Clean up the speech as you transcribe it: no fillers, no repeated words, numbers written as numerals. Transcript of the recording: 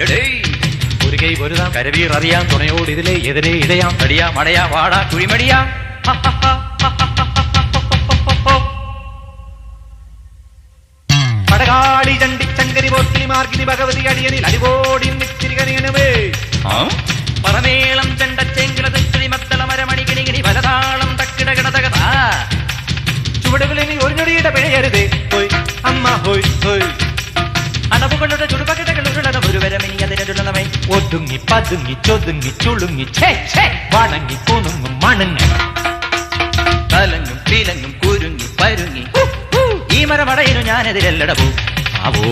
ഒരു കൈ പൊരുതാം കരവീർ അറിയാം തുണയോട് ഇതിലെ എതിരെ ഇടയാം തടിയാ മടയാ വാടാ കുഴിമടിയാ പടകാളി ചണ്ടി ചങ്കരി പോർക്കിലി മാർഗിനി ഭഗവതി അടിയനിൽ അടിവോടി നിത്തിരികണിയണമേ പറമേളം ചെണ്ടച്ചെങ്കിലതുച്ചുളി മത്തള മരമണി കിണികിണി വലതാളം തക്കിടകിടതകത ചുവടുകളിനി ഒരു ഞൊടിയുടെ പിഴയരുതേ ഹോയ് അമ്മ ഹോയ് ഹോയ് അണവുകളുടെ ചുടുപകടകൾ ഉരുളണ ഒരു വരമിനി അതിനുള്ളവേ ഒതുങ്ങി പതുങ്ങി ചൊതുങ്ങി ചുളുങ്ങി വണങ്ങി കൊണുങ്ങും മണങ്ങി കലങ്ങും പീലങ്ങും കുരുങ്ങി പരുങ്ങി ഈ മരമടയിലും ഞാനെതിരല്ലടവോ ആവോ